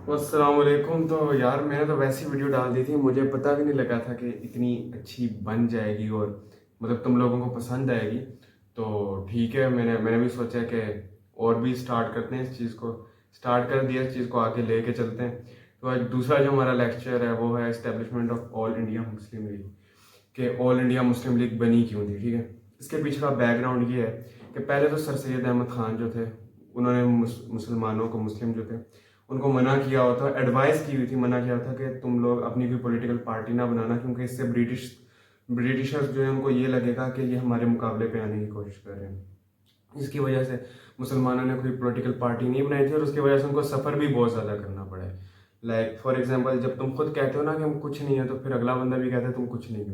अस्सलाम वालेकुम। तो यार मैंने तो वैसी वीडियो डाल दी थी, मुझे पता भी नहीं लगा था कि इतनी अच्छी बन जाएगी और मतलब तुम लोगों को पसंद आएगी। तो ठीक है, मैंने भी सोचा कि और भी स्टार्ट करते हैं इस चीज़ को। स्टार्ट कर दिया, इस चीज़ को आगे लेके चलते हैं। तो आज दूसरा जो हमारा लेक्चर है वो है establishment of all India Muslim league, कि ऑल इंडिया मुस्लिम लीग बनी क्यों थी। ठीक है, इसके पीछे का बैकग्राउंड ये है कि पहले तो सर सैयद अहमद खान जो थे, उन्होंने मुसलमानों को, मुस्लिम जो थे उनको मना किया हुआ था, एडवाइस की हुई थी, मना किया था कि तुम लोग अपनी कोई पॉलिटिकल पार्टी ना बनाना, क्योंकि इससे ब्रिटिशर्स जो है उनको ये लगेगा कि ये हमारे मुकाबले पे आने की कोशिश कर रहे हैं। इसकी वजह से मुसलमानों ने कोई पॉलिटिकल पार्टी नहीं बनाई थी और उसकी वजह से उनको सफ़र भी बहुत ज़्यादा करना पड़ा है। लाइक फॉर एग्जांपल, जब तुम खुद कहते हो ना कि हम कुछ नहीं है, तो फिर अगला बंदा भी कहता है तुम कुछ नहीं हो।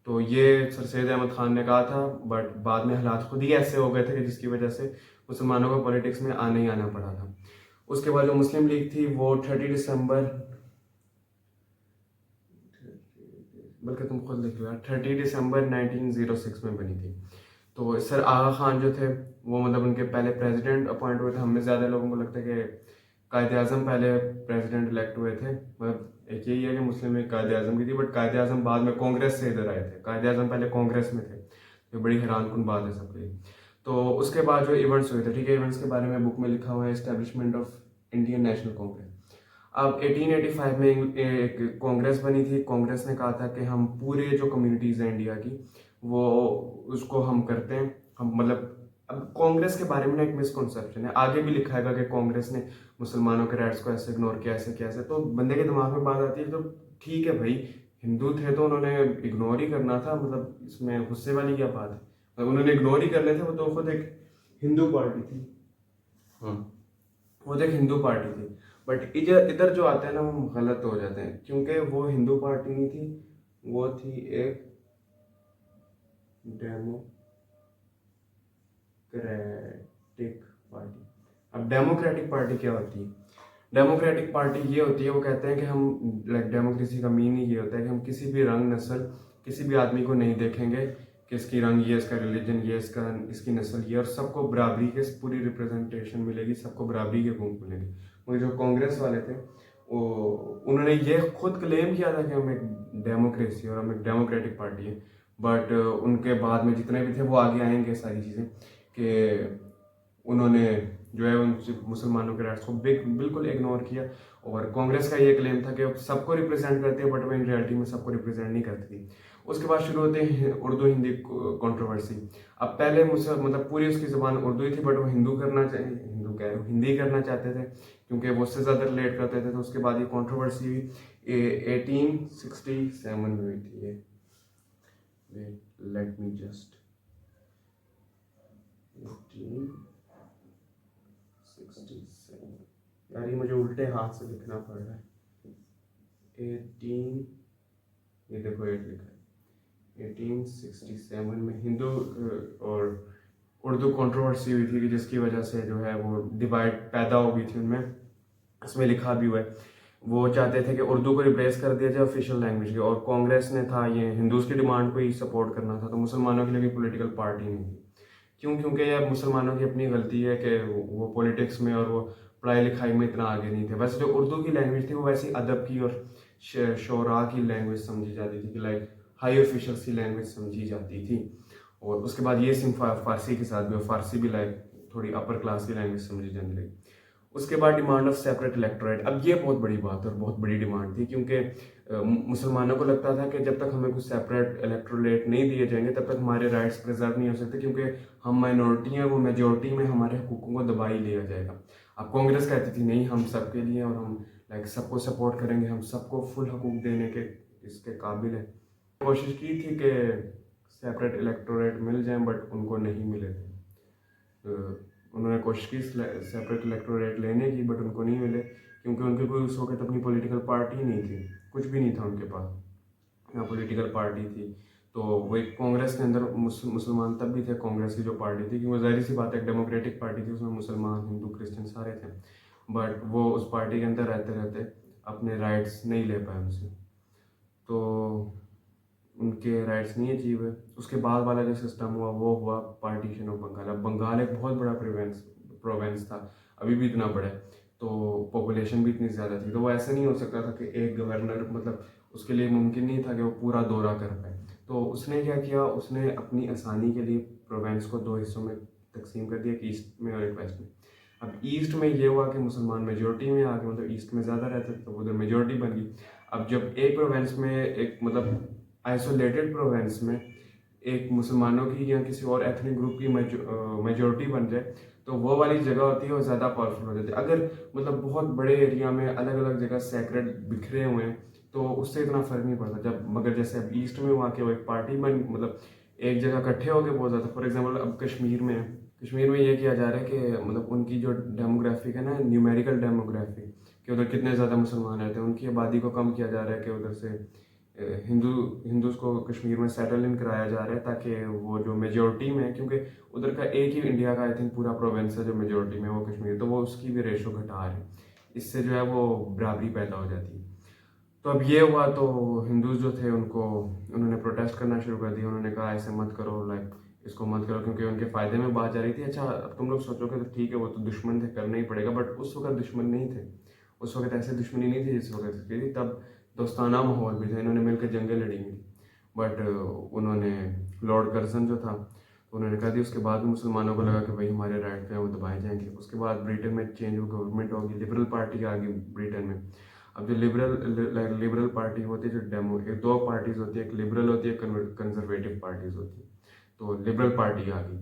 तो ये सर सैयद अहमद खान ने कहा था, बट बाद में हालात खुद ही ऐसे हो गए थे कि जिसकी वजह से मुसलमानों को पॉलिटिक्स में आने ही आना पड़ा था। उसके बाद जो मुस्लिम लीग थी वो 30 दिसंबर, बल्कि तुम खुद लिख लो यार, 30 दिसंबर 1906 में बनी थी। तो सर आगा खान जो थे वो मतलब उनके पहले प्रेसिडेंट अपॉइंट हुए थे। हमें ज़्यादा लोगों को लगता है कि कायद आज़म पहले प्रेसिडेंट इलेक्ट हुए थे। मतलब एक यही है कि मुस्लिम लीग कायद आज़म की थी, बट कायद आज़म बाद में कांग्रेस से इधर आए थे। कायद आज़म पहले कांग्रेस में थे, तो बड़ी हैरानकुन बात है सबके लिए। तो उसके बाद जो इवेंट्स हुए थे, ठीक है, इवेंट्स के बारे में बुक में लिखा हुआ है, establishment of Indian national Congress. अब 1885 में एक कांग्रेस बनी थी। कांग्रेस ने कहा था कि हम पूरे जो कम्युनिटीज़ हैं इंडिया की, वो उसको हम करते हैं, हम मतलब। अब कांग्रेस के बारे में ना एक मिसकॉन्सेप्शन है, आगे भी लिखा है कि कांग्रेस ने मुसलमानों के राइट्स को ऐसे इग्नोर किया, ऐसे किया, ऐसे। तो बंदे के दिमाग में बात आती है, तो ठीक है भाई, हिंदू थे तो उन्होंने इग्नोर ही करना था, मतलब इसमें गुस्से वाली क्या बात है। मतलब उन्होंने इग्नोर ही कर लेते, वो तो खुद एक हिंदू पार्टी थी। हाँ, वो तो एक हिंदू पार्टी थी। बट इधर इधर जो आते हैं ना वो गलत हो जाते हैं, क्योंकि वो हिंदू पार्टी नहीं थी, वो थी एक डेमोक्रेटिक पार्टी। अब डेमोक्रेटिक पार्टी क्या होती है? डेमोक्रेटिक पार्टी ये होती है, वो कहते हैं कि हम, लाइक डेमोक्रेसी का मीन ही ये होता है कि हम किसी भी रंग नस्ल, किसी भी आदमी को नहीं देखेंगे कि इसकी रंग ये, इसका रिलीजन ये, इसका इसकी नस्ल ये, और सबको बराबरी के पूरी रिप्रेजेंटेशन मिलेगी, सबको बराबरी के हकूक मिलेंगे। वो जो कांग्रेस वाले थे, वो उन्होंने ये खुद क्लेम किया था कि हम एक डेमोक्रेसी और हम एक डेमोक्रेटिक पार्टी है। बट उनके बाद में जितने भी थे वो आगे आएंगे सारी चीज़ें, कि उन्होंने जो है उन मुसलमानों के राइट्स को बिल्कुल इग्नोर किया। और कांग्रेस का ये क्लेम था कि सबको रिप्रेजेंट करती है, बट वो इन रियलिटी में सबको रिप्रेजेंट नहीं करती थी। उसके बाद शुरू होते हैं उर्दू हिंदी कंट्रोवर्सी। अब पहले मतलब पूरी उसकी ज़बान उर्दू ही थी, बट वो हिंदू कह रहे हो, हिंदी करना चाहते थे, क्योंकि वो उससे ज़्यादा रिलेट करते थे। तो उसके बाद ये कंट्रोवर्सी हुई, 1867 में हुई थी ये। लेट मी जस्ट 1867, यार ये मुझे उल्टे हाथ से लिखना पड़ रहा है। 18, ये देखो 8 लिखा है। 1867 में हिंदू और उर्दू कंट्रोवर्सी हुई थी, कि जिसकी वजह से जो है वो डिवाइड पैदा हो गई थी उनमें। इसमें लिखा भी हुआ है, वो चाहते थे कि उर्दू को रिप्लेस कर दिया जाए ऑफिशियल लैंग्वेज के, और कांग्रेस ने था ये हिंदूज की डिमांड को ही सपोर्ट करना था। तो मुसलमानों के लिए भी पॉलिटिकल पार्टी नहीं थी। क्यों? क्योंकि यार मुसलमानों की अपनी गलती है कि वो पॉलिटिक्स में और वो पढ़ाई लिखाई में इतना आगे नहीं थे। वैसे जो उर्दू की लैंग्वेज थी वो वैसी अदब की और शोरा की लैंग्वेज समझी जाती थी, कि लाइक हाई ऑफिशियल्स की लैंग्वेज समझी जाती थी। और उसके बाद ये सिर्फ फारसी के साथ भी, और फारसी भी लाइक थोड़ी अपर क्लास की लैंग्वेज समझी जाने लगी। उसके बाद डिमांड ऑफ सेपरेट इलेक्टोरेट। अब ये बहुत बड़ी बात और बहुत बड़ी डिमांड थी, क्योंकि मुसलमानों को लगता था कि जब तक हमें कुछ सेपरेट इलेक्टोरेट नहीं दिए जाएंगे तब तक हमारे राइट्स प्रिजर्व नहीं हो सकते, क्योंकि हम माइनॉरिटी हैं, वो मेजोरिटी में हमारे हकूकों को दबा ही लिया जाएगा। अब कांग्रेस कहती थी नहीं, हम सबके लिए, और हम लाइक सबको सपोर्ट करेंगे, हम सबको फुल हकूक देने के इसके काबिल है। कोशिश की थी कि सेपरेट इलेक्टोरेट मिल जाए, बट उनको नहीं मिले थे। उन्होंने कोशिश की सेपरेट इलेक्टोरेट लेने की, बट उनको नहीं मिले, क्योंकि उनके कोई उस वक्त अपनी पॉलिटिकल पार्टी नहीं थी, कुछ भी नहीं था उनके पास, ना पॉलिटिकल पार्टी थी। तो वो एक कांग्रेस के अंदर मुसलमान तब भी थे, कांग्रेस की जो पार्टी थी, क्योंकि जाहिर सी बात है एक डेमोक्रेटिक पार्टी थी, उसमें मुसलमान हिंदू क्रिश्चियन सारे थे। बट वो उस पार्टी के अंदर रहते रहते अपने राइट्स नहीं ले पाए उनसे, तो उनके राइट्स नहीं अचीव हुए। उसके बाद वाला जो सिस्टम हुआ वो हुआ पार्टीशन ऑफ बंगाल। अब बंगाल एक बहुत बड़ा प्रोवेंस प्रोवेंस था, अभी भी इतना बड़ा है, तो पॉपुलेशन भी इतनी ज़्यादा थी, तो वो ऐसा नहीं हो सकता था कि एक गवर्नर मतलब उसके लिए मुमकिन नहीं था कि वो पूरा दौरा कर पाए। तो उसने क्या किया, उसने अपनी आसानी के लिए प्रोवेंस को दो हिस्सों में तकसीम कर दिया, कि ईस्ट में और एक वेस्ट में। अब ईस्ट में ये हुआ कि मुसलमान मेजोरिटी में आ गए, मतलब ईस्ट में ज़्यादा रहते थे, तो उधर मेजोरिटी बन गई। अब जब एक प्रोवेंस में, एक मतलब आइसोलेटेड प्रोवेंस में एक मुसलमानों की या किसी और एथनिक ग्रुप की मेजोरिटी बन जाए, तो वो वाली जगह होती है वो ज़्यादा पावरफुल हो जाती है। अगर मतलब बहुत बड़े एरिया में अलग अलग जगह सेक्रेट बिखरे हुए हैं तो उससे इतना फर्क नहीं पड़ता। जब मगर जैसे अब ईस्ट में वहाँ के वो एक पार्टी बन, मतलब एक जगह इकट्ठे हो गए बहुत ज़्यादा। फॉर एग्जाम्पल अब कश्मीर में है, कश्मीर में ये किया जा रहा है कि मतलब उनकी जो डेमोग्राफिक है ना, न्यूमेरिकल डेमोग्राफी, कि उधर कितने ज़्यादा मुसलमान रहते हैं, उनकी आबादी को कम किया जा रहा है, कि उधर से हिंदूज को कश्मीर में सेटल इन कराया जा रहा है, ताकि वो जो मेजोरिटी में है, क्योंकि उधर का एक ही इंडिया का आई थिंक पूरा प्रोविंस है जो मेजोरिटी में, वो कश्मीर, तो वो उसकी भी रेशो घटा रहे हैं। इससे जो है वो बराबरी पैदा हो जाती है। तो अब ये हुआ तो हिंदूज जो थे उनको, उन्होंने प्रोटेस्ट करना शुरू कर दिया। उन्होंने कहा ऐसे मत करो, लाइक इसको मत करो, क्योंकि उनके फ़ायदे में बात जा रही थी। अच्छा अब तुम लोग सोचोगे तो ठीक है, वो तो दुश्मन थे, करना ही पड़ेगा, बट उस वक्त दुश्मन नहीं थे। उस वक्त ऐसे दुश्मनी नहीं थी जिस वक्त की थी, तब दोस्ताना माहौल भी था, इन्होंने मिलकर जंगें लड़ी हुई। बट उन्होंने, लॉर्ड कर्जन जो था, उन्होंने कहा दी। उसके बाद मुसलमानों को लगा कि भाई हमारे राइट हैं वो दबाए जाएंगे। उसके बाद ब्रिटेन में चेंज ऑफ गवर्नमेंट होगी, लिबरल पार्टी आ गई ब्रिटेन में। अब जो लिबरल पार्टी होती है, जो दो पार्टीज होती है, एक लिबरल होती है, कंजर्वेटिव पार्टीज होती है। तो लिबरल पार्टी आ गई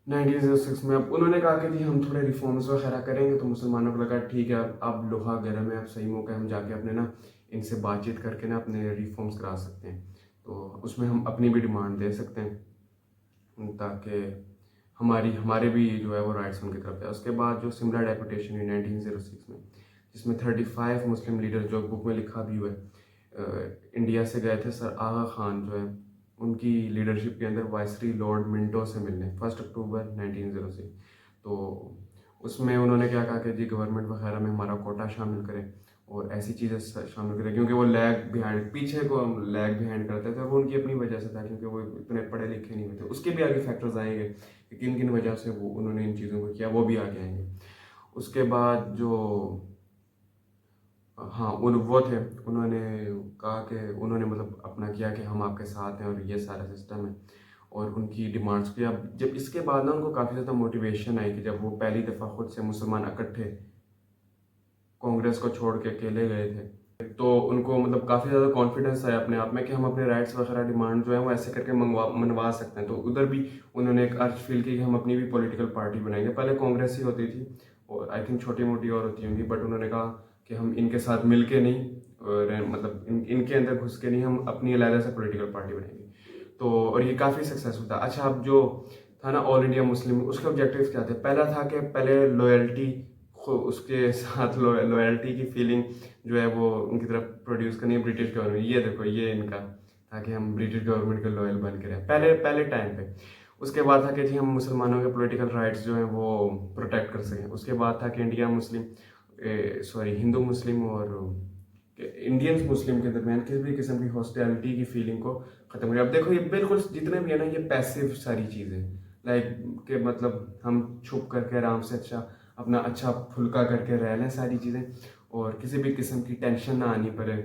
1906 में। अब उन्होंने कहा कि जी हम थोड़े रिफॉर्म्स वगैरह करेंगे, तो मुसलमानों को लगा ठीक है, अब लोहा गर्म है, अब सही मौका है, हम जाके अपने ना इनसे बातचीत करके ना अपने रिफॉर्म्स करा सकते हैं। तो उसमें हम अपनी भी डिमांड दे सकते हैं, ताकि हमारे भी जो है वो राइट्स उनकी तरफ है। उसके बाद जो सिमला डेपुटेशन हुई 1906 में, जिसमें 35 मुस्लिम लीडर, जो बुक में लिखा भी हुआ है, इंडिया से गए थे। सर आगा खान जो है, उनकी लीडरशिप के अंदर वाइसरी लॉर्ड मिंटो से मिलने 1 अक्टूबर 1906। तो उसमें उन्होंने क्या कहा कि जी गवर्नमेंट वगैरह में हमारा कोटा शामिल करें और ऐसी चीज़ें शामिल करें, क्योंकि वो लैग बिहाइंड, पीछे को लैग बिहाइंड करते थे। वो उनकी अपनी वजह से था, क्योंकि वो इतने पढ़े लिखे नहीं हुए थे। उसके भी आगे फैक्टर्स आएंगे कि किन किन वजह से वो उन्होंने इन चीज़ों को किया, वो भी आगे आएंगे। उसके बाद जो, हाँ वो थे, उन्होंने कहा कि उन्होंने मतलब अपना किया कि हम आपके साथ हैं और ये सारा सिस्टम है, और उनकी डिमांड्स की। अब जब इसके बाद ना उनको काफ़ी ज़्यादा मोटिवेशन आई, कि जब वो पहली दफ़ा खुद से मुसलमान इकट्ठे कांग्रेस को छोड़ के अकेले गए थे, तो उनको मतलब काफ़ी ज़्यादा कॉन्फिडेंस आया अपने आप में कि हम अपने राइट्स वगैरह डिमांड जो है वो ऐसे करके मनवा सकते हैं। तो उधर भी उन्होंने एक अर्ज फील की कि हम अपनी भी पॉलिटिकल पार्टी बनाएंगे। पहले कांग्रेस ही होती थी, और आई थिंक छोटी मोटी और होती होंगी, बट उन्होंने कहा कि हम इनके साथ मिल के नहीं, और मतलब इनके अंदर घुस के नहीं, हम अपनी अलग से पॉलिटिकल पार्टी बनाएंगे। तो और ये काफ़ी सक्सेसफुल था। अच्छा अब जो था ना ऑल इंडिया मुस्लिम, उसके ऑब्जेक्टिव्स क्या थे? पहला था कि पहले लॉयल्टी, उसके साथ लॉयल्टी की फीलिंग जो है वो उनकी तरफ प्रोड्यूस करनी है ब्रिटिश गवर्नमेंट। ये देखो ये इनका था कि हम ब्रिटिश गवर्नमेंट के लॉयल बन के रहे पहले पहले टाइम पे। उसके बाद था कि जी हम मुसलमानों के पॉलिटिकल राइट्स जो हैं वो प्रोटेक्ट कर सकें। उसके बाद था कि इंडिया मुस्लिम, सॉरी हिंदू मुस्लिम और इंडियंस मुस्लिम के दरमियान किसी भी किस्म की हॉस्टिलिटी की फीलिंग को ख़त्म करें। अब देखो ये बिल्कुल जितने भी है ना, ये पैसिव सारी चीज़ें, लाइक के मतलब हम छुप करके आराम से अच्छा अपना अच्छा फुल्का करके रह लें सारी चीज़ें, और किसी भी किस्म की टेंशन ना आनी पड़े,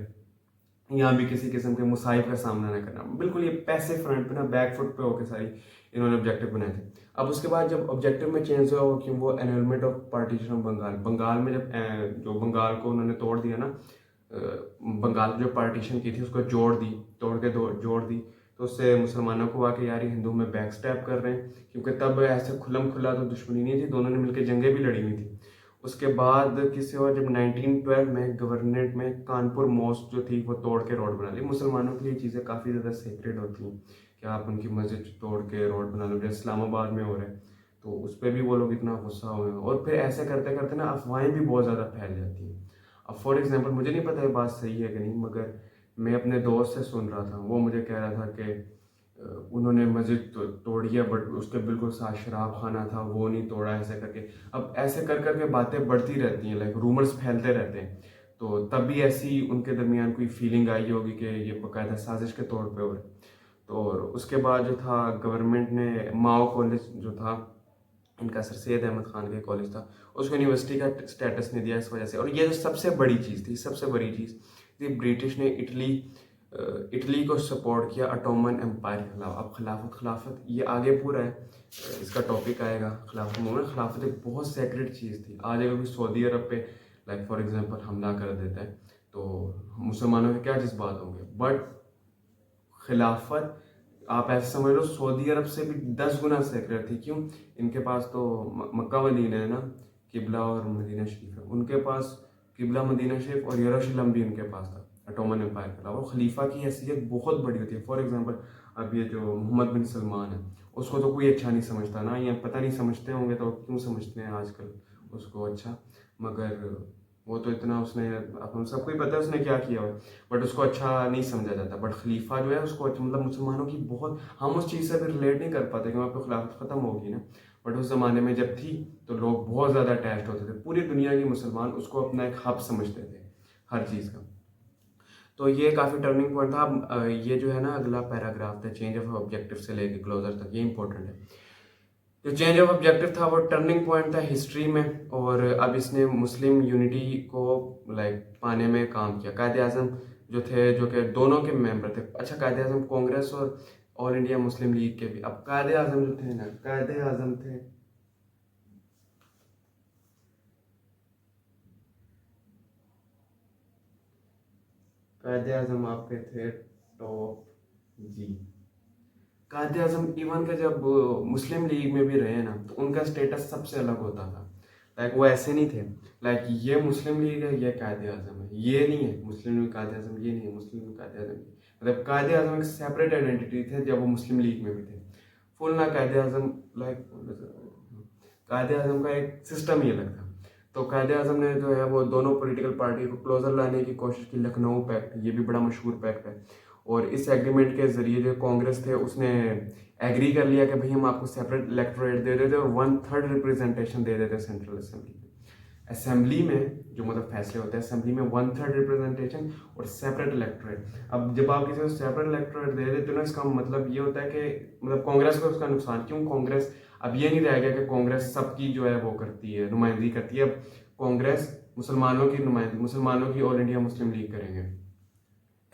यहाँ भी किसी किस्म के मुसाइब का सामना ना करना। बिल्कुल ये पैसे फ्रंट पे ना, बैक फुट पे होकर सारी इन्होंने ऑब्जेक्टिव बनाए थे। अब उसके बाद जब ऑब्जेक्टिव में चेंज हुआ वो, कि वो enrolment of partition of Bengal, Bengal में जब जो बंगाल को उन्होंने तोड़ दिया ना, बंगाल जो पार्टीशन की थी उसको जोड़ दी, तो उससे मुसलमानों को हुआ कि यार ये हिंदू में बैक स्टैप कर रहे हैं, क्योंकि तब ऐसे खुल्लम खुल्ला तो दुश्मनी नहीं थी, दोनों ने मिलकर जंगें भी लड़ी हुई थी। उसके बाद किसी और जब 1912 में गवर्नमेंट में कानपुर मॉस्क जो थी वो तोड़ के रोड बना ली। मुसलमानों के लिए चीज़ें काफ़ी ज़्यादा सेक्रेड होती हैं कि आप उनकी मस्जिद तोड़ के रोड बना लो, जैसे इस्लामाबाद में हो रहा है। तो उस पर भी वो लोग इतना गुस्सा हुए हैं, और फिर ऐसे करते करते ना अफवाहें भी बहुत ज़्यादा फैल जाती हैं। अब फॉर एग्जांपल मुझे नहीं पता ये बात सही है कि नहीं, मगर मैं अपने दोस्त से सुन रहा था, वो मुझे कह रहा था कि उन्होंने मस्जिद तोड़ी है, बट उसके बिल्कुल साथ शराब खाना था, वो नहीं तोड़ा, ऐसे करके। अब ऐसे कर करके बातें बढ़ती रहती हैं, लाइक रूमर्स फैलते रहते हैं। तो तब भी ऐसी उनके दरमियान कोई फीलिंग आई होगी कि ये बाकायदा साजिश के तौर पे हो रहा है। तो और उसके बाद जो था गवर्नमेंट ने माओ कॉलेज जो था इनका सर सैयद अहमद खान का कॉलेज था, उसको यूनिवर्सिटी का स्टेटस नहीं दिया इस वजह से। और ये जो सबसे बड़ी चीज़ थी, सबसे बड़ी चीज़ थी, ब्रिटिश ने इटली को सपोर्ट किया ऑटोमन एम्पायर के खिलाफ। अब खिलाफत ये आगे पूरा है, इसका टॉपिक आएगा खिलाफत मूवमेंट। खिलाफत एक बहुत सेक्रेट चीज़ थी। आज अगर कोई सऊदी अरब पे लाइक फॉर एग्जांपल हमला कर देता है तो मुसलमानों के क्या जज्बात होंगे, बट खिलाफत आप ऐसे समझ लो सऊदी अरब से भी 10 गुना सेक्रेट थी। क्यों? इनके पास तो मक्का मदीना है ना, किबला और मदीना शरीफ है, उनके पास किबला मदीना शरीफ और यरूशलेम भी उनके पास था ऑटोमन एम्पायर के अलावा। खलीफा की हैसियत बहुत बड़ी होती है। फॉर एग्जांपल अब ये जो मोहम्मद बिन सलमान है, उसको तो कोई अच्छा नहीं समझता ना, या पता नहीं समझते होंगे तो क्यों समझते हैं आजकल उसको अच्छा, मगर वो तो इतना उसने, अपन सबको ही पता है उसने क्या किया है, बट उसको अच्छा नहीं समझा जाता। बट खलीफा जो है उसको अच्छा, मतलब मुसलमानों की बहुत, हम उस चीज़ से भी रिलेट नहीं कर पाते कि वहाँ पे खिलाफत ख़त्म होगी ना, बट उस ज़माने में जब थी तो लोग बहुत ज़्यादा अटैच्ड होते थे। पूरी दुनिया के मुसलमान उसको अपना एक हब समझते थे हर चीज़ का। तो ये काफ़ी टर्निंग पॉइंट था। अब ये जो है ना अगला पैराग्राफ था, चेंज ऑफ ऑब्जेक्टिव से लेके क्लोजर तक, ये इंपॉर्टेंट है। जो चेंज ऑफ ऑब्जेक्टिव था वो टर्निंग पॉइंट था हिस्ट्री में, और अब इसने मुस्लिम यूनिटी को लाइक पाने में काम किया। कायदे आज़म जो थे, जो कि दोनों के मेंबर थे, अच्छा कायदे आज़म कांग्रेस और ऑल इंडिया मुस्लिम लीग के भी। अब कायदे आज़म जो थे ना, कायदे आज़म थे, कायदे आज़म आपके थे टॉप जी। कायदे आज़म इवन के जब मुस्लिम लीग में भी रहे ना, तो उनका स्टेटस सबसे अलग होता था। लाइक वो ऐसे नहीं थे लाइक ये मुस्लिम लीग है, ये कायदे आज़म है, ये नहीं है मुस्लिम लीग कायदे आज़म, ये नहीं है मुस्लिम लीग कायदे आज़म। मतलब कायदे आज़म एक सेपरेट आइडेंटिटी थे जब वो मुस्लिम लीग में भी थे। फुल ना कायदे आज़म लाइक कायदे आज़म का एक सिस्टम ही अलग था। तो कायदे आज़म ने जो है वो दोनों पॉलिटिकल पार्टी को क्लोजर लाने की कोशिश की। लखनऊ पैक्ट, ये भी बड़ा मशहूर पैक्ट है, और इस एग्रीमेंट के जरिए जो कांग्रेस थे उसने एग्री कर लिया कि भाई हम आपको सेपरेट इलेक्टोरेट दे देते और 1/3 रिप्रेजेंटेशन दे देते सेंट्रल असेंबली में। असेंबली में जो मतलब फैसले होते हैं, असेंबली में 1/3 रिप्रेजेंटेशन और सेपरेट इलेक्टोरेट। अब जब आप किसी को सेपरेट इलेक्टोरेट दे देते हो ना, इसका मतलब ये होता है कि मतलब कांग्रेस को उसका नुकसान। क्यों? कांग्रेस अब ये नहीं रह गया कि कांग्रेस सबकी जो है वो करती है, नुमाइंदगी करती है। अब कांग्रेस मुसलमानों की नुमाइंदगी, मुसलमानों की ऑल इंडिया मुस्लिम लीग करेंगे।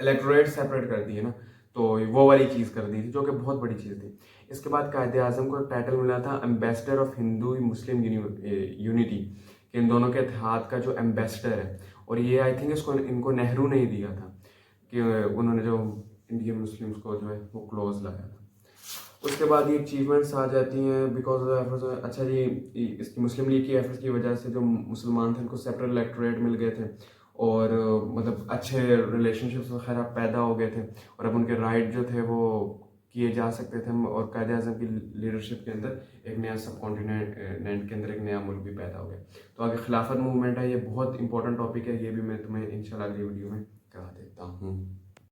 इलेक्टोरेट सेपरेट कर दिए ना, तो वो वाली चीज़ कर दी थी, जो कि बहुत बड़ी चीज़ थी। इसके बाद कायदे आज़म को एक टाइटल मिला था ambassador of Hindu Muslim unity, कि इन दोनों के इत्तेहाद का जो एम्बेसडर है। और ये आई थिंक इसको इनको नेहरू ने ही दिया था, कि उन्होंने जो इंडियन मुस्लिम्स को जो है वो क्लोज लाया था। उसके बाद ये अचीवमेंट्स आ जाती हैं बिकॉज ऑफ एफर्ट्स। अच्छा जी, इसकी मुस्लिम लीग की एफर्ट्स की वजह से जो मुसलमान थे उनको सेपरेट इलेक्टोरेट मिल गए थे, और मतलब अच्छे रिलेशनशिप्स वगैरह पैदा हो गए थे, और अब उनके राइट जो थे वो किए जा सकते थे। और कायदे आज़म की लीडरशिप के अंदर एक नया सब कॉन्टिनेंट के अंदर एक नया मुल्क भी पैदा हो गया। तो आगे खिलाफत मूवमेंट है, ये बहुत इंपॉर्टेंट टॉपिक है, ये भी मैं तुम्हें इंशाल्लाह अगली वीडियो में करा देता हूँ।